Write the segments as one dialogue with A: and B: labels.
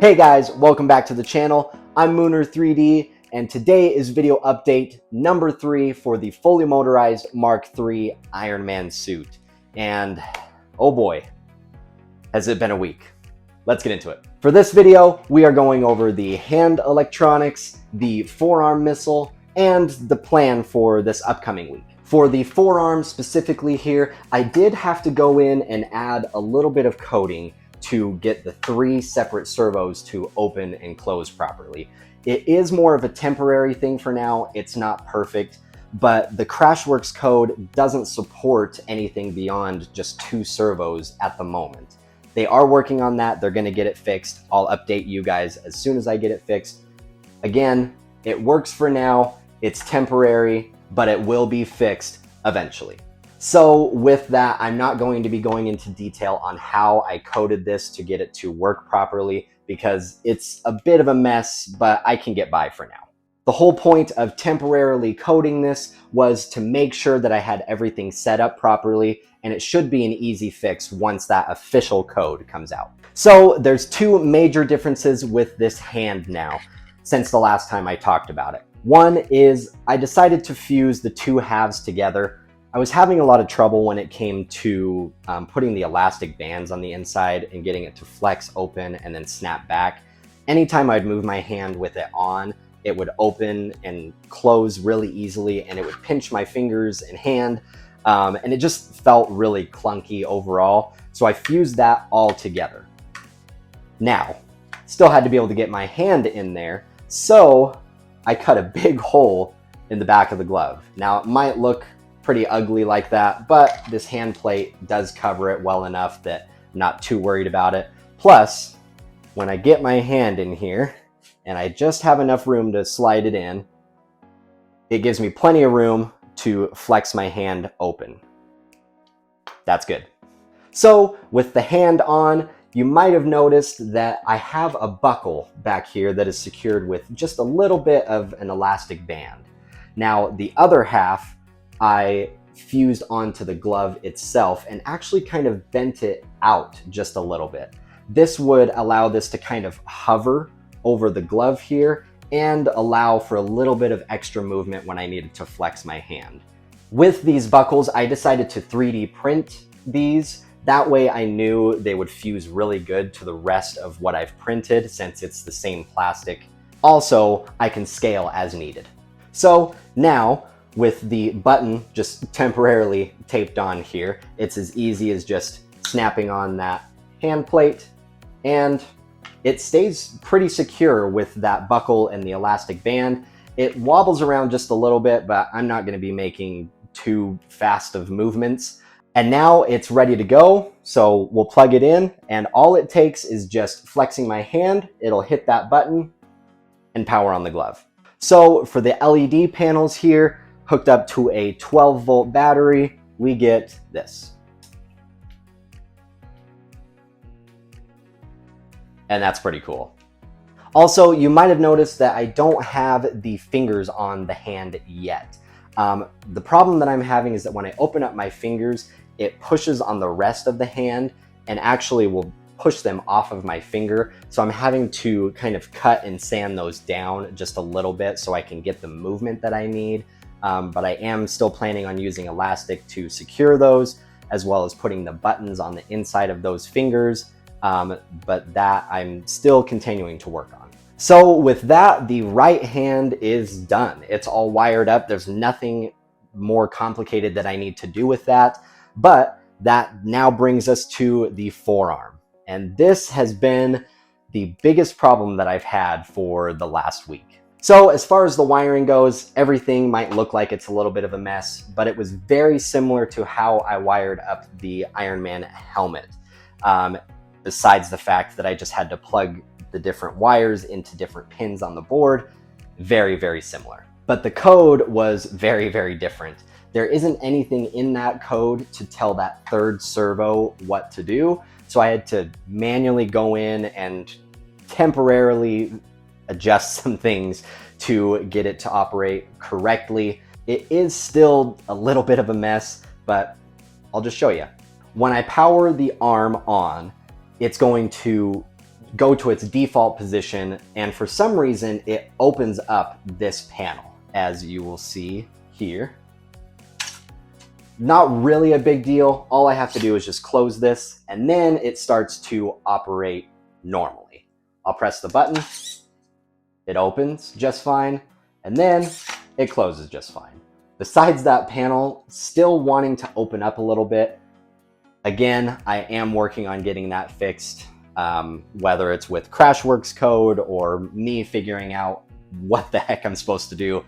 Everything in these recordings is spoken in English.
A: Hey guys, welcome back to the channel. I'm Mooner3D, and today is video update number 3 for the fully motorized Mark III Iron Man suit. And oh boy, has it been a week. Let's get into it. For this video, we are going over the hand electronics, the forearm missile, and the plan for this upcoming week. For the forearm specifically here, I did have to go in and add a little bit of coding to get the 3 separate servos to open and close properly. It is more of a temporary thing for now. It's not perfect, but the Crashworks code doesn't support anything beyond just 2 servos at the moment. They are working on that. They're going to get it fixed. I'll update you guys as soon as I get it fixed. Again, it works for now. It's temporary, but it will be fixed eventually. So with that, I'm not going to be going into detail on how I coded this to get it to work properly because it's a bit of a mess, but I can get by for now. The whole point of temporarily coding this was to make sure that I had everything set up properly, and it should be an easy fix once that official code comes out. So there's 2 major differences with this hand now since the last time I talked about it. One is I decided to fuse the 2 halves together. I was having a lot of trouble when it came to putting the elastic bands on the inside and getting it to flex open and then snap back. Anytime I'd move my hand with it on, it would open and close really easily, and it would pinch my fingers and hand, and it just felt really clunky overall. So I fused that all together. Now, still had to be able to get my hand in there, so I cut a big hole in the back of the glove. Now, it might look pretty ugly like that, but this hand plate does cover it well enough that I'm not too worried about it. Plus, when I get my hand in here and I just have enough room to slide it in, it gives me plenty of room to flex my hand open. That's good. So with the hand on, you might have noticed that I have a buckle back here that is secured with just a little bit of an elastic band. Now, the other half I fused onto the glove itself and actually kind of bent it out just a little bit. This would allow this to kind of hover over the glove here and allow for a little bit of extra movement when I needed to flex my hand. With these buckles, I decided to 3D print these. That way I knew they would fuse really good to the rest of what I've printed since it's the same plastic. Also, I can scale as needed. So now, with the button just temporarily taped on here, it's as easy as just snapping on that hand plate, and it stays pretty secure with that buckle and the elastic band. It wobbles around just a little bit, but I'm not going to be making too fast of movements. And now it's ready to go, so we'll plug it in, and all it takes is just flexing my hand. It'll hit that button and power on the glove. So for the LED panels here, hooked up to a 12-volt battery, we get this. And that's pretty cool. Also, you might have noticed that I don't have the fingers on the hand yet. The problem that I'm having is that when I open up my fingers, it pushes on the rest of the hand and actually will push them off of my finger. So I'm having to kind of cut and sand those down just a little bit so I can get the movement that I need. But I am still planning on using elastic to secure those, as well as putting the buttons on the inside of those fingers. But that I'm still continuing to work on. So with that, the right hand is done. It's all wired up. There's nothing more complicated that I need to do with that. But that now brings us to the forearm. And this has been the biggest problem that I've had for the last week. So as far as the wiring goes, everything might look like it's a little bit of a mess, but it was very similar to how I wired up the Iron Man helmet. Besides the fact that I just had to plug the different wires into different pins on the board, very, very similar. But the code was very, very different. There isn't anything in that code to tell that 3rd servo what to do, so I had to manually go in and temporarily adjust some things to get it to operate correctly. It is still a little bit of a mess, but I'll just show you. When I power the arm on, it's going to go to its default position, and for some reason it opens up this panel, as you will see here. Not really a big deal. All I have to do is just close this, and then it starts to operate normally. I'll press the button, it opens just fine, and then it closes just fine. Besides that panel still wanting to open up a little bit, again, I am working on getting that fixed, whether it's with Crashworks code or me figuring out what the heck I'm supposed to do.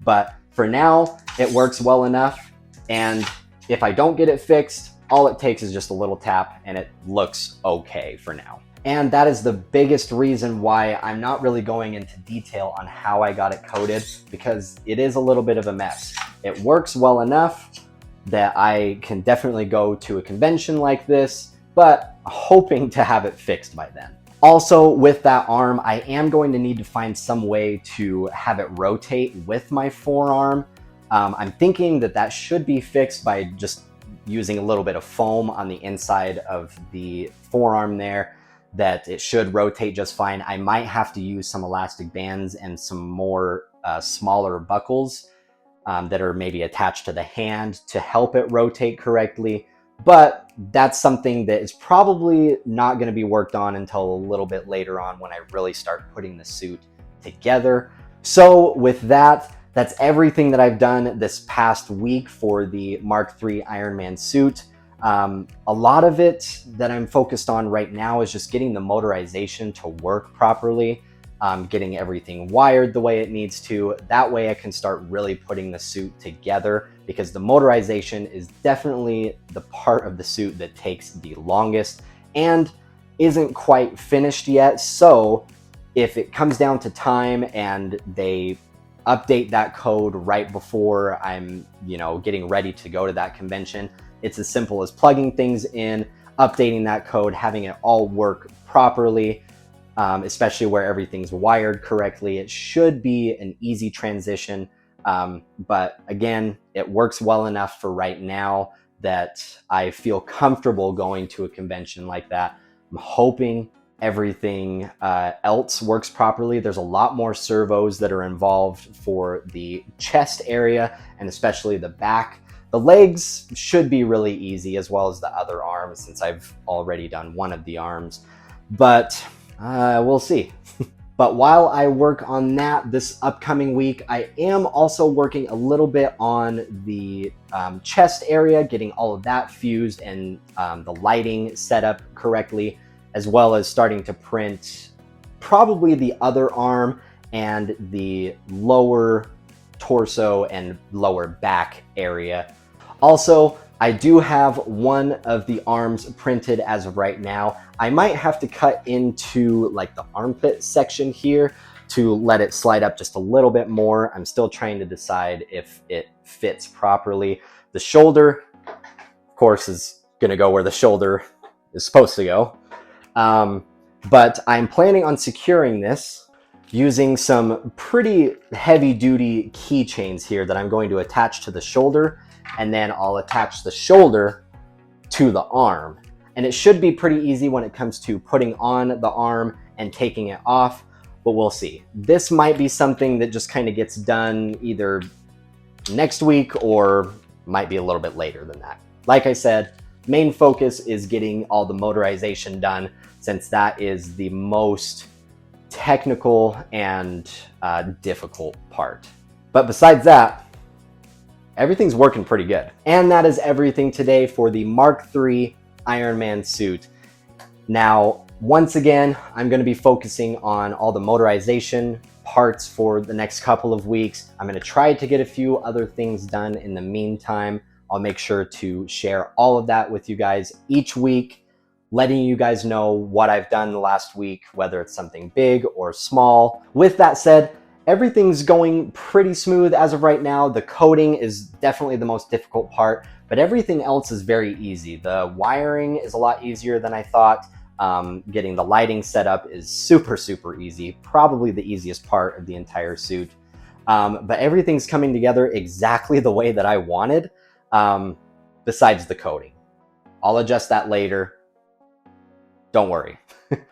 A: But for now, it works well enough. And if I don't get it fixed, all it takes is just a little tap and it looks okay for now. And that is the biggest reason why I'm not really going into detail on how I got it coded, because it is a little bit of a mess. It works well enough that I can definitely go to a convention like this, but hoping to have it fixed by then. Also, with that arm, I am going to need to find some way to have it rotate with my forearm. I'm thinking that that should be fixed by just using a little bit of foam on the inside of the forearm there, that it should rotate just fine. I might have to use some elastic bands and some more smaller buckles that are maybe attached to the hand to help it rotate correctly. But that's something that is probably not going to be worked on until a little bit later on when I really start putting the suit together. So with that, that's everything that I've done this past week for the Mark III Ironman suit. A lot of it that I'm focused on right now is just getting the motorization to work properly, getting everything wired the way it needs to. That way I can start really putting the suit together, because the motorization is definitely the part of the suit that takes the longest and isn't quite finished yet. So if it comes down to time and they update that code right before I'm, getting ready to go to that convention, it's as simple as plugging things in, updating that code, having it all work properly, especially where everything's wired correctly. It should be an easy transition. But again, it works well enough for right now that I feel comfortable going to a convention like that. I'm hoping everything else works properly. There's a lot more servos that are involved for the chest area and especially the back. The legs should be really easy, as well as the other arms, since I've already done one of the arms, but we'll see. But while I work on that this upcoming week, I am also working a little bit on the chest area, getting all of that fused and the lighting set up correctly, as well as starting to print probably the other arm and the lower torso and lower back area. Also, I do have one of the arms printed as of right now. I might have to cut into like the armpit section here to let it slide up just a little bit more. I'm still trying to decide if it fits properly. The shoulder, of course, is gonna go where the shoulder is supposed to go. But I'm planning on securing this using some pretty heavy duty keychains here that I'm going to attach to the shoulder, and then I'll attach the shoulder to the arm. And it should be pretty easy when it comes to putting on the arm and taking it off, but we'll see. This might be something that just kind of gets done either next week or might be a little bit later than that. Like I said, main focus is getting all the motorization done, since that is the most technical and difficult part. But besides that, everything's working pretty good. And that is everything today for the Mark III Ironman suit. Now, once again, I'm going to be focusing on all the motorization parts for the next couple of weeks. I'm going to try to get a few other things done in the meantime. I'll make sure to share all of that with you guys each week, letting you guys know what I've done the last week, whether it's something big or small. With that said, everything's going pretty smooth as of right now. The coding is definitely the most difficult part, but everything else is very easy. The wiring is a lot easier than I thought. Getting the lighting set up is super, super easy. Probably the easiest part of the entire suit. But everything's coming together exactly the way that I wanted, besides the coding. I'll adjust that later. Don't worry.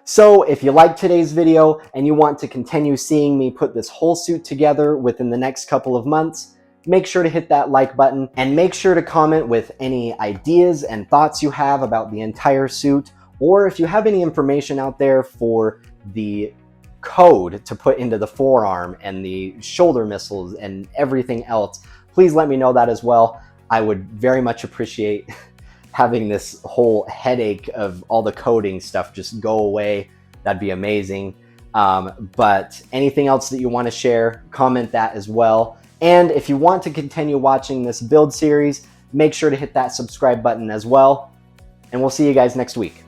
A: So if you liked today's video and you want to continue seeing me put this whole suit together within the next couple of months, make sure to hit that like button and make sure to comment with any ideas and thoughts you have about the entire suit, or if you have any information out there for the code to put into the forearm and the shoulder missiles and everything else, please let me know that as well. I would very much appreciate having this whole headache of all the coding stuff just go away. That'd be amazing. But anything else that you want to share, comment that as well. And if you want to continue watching this build series, make sure to hit that subscribe button as well. And we'll see you guys next week.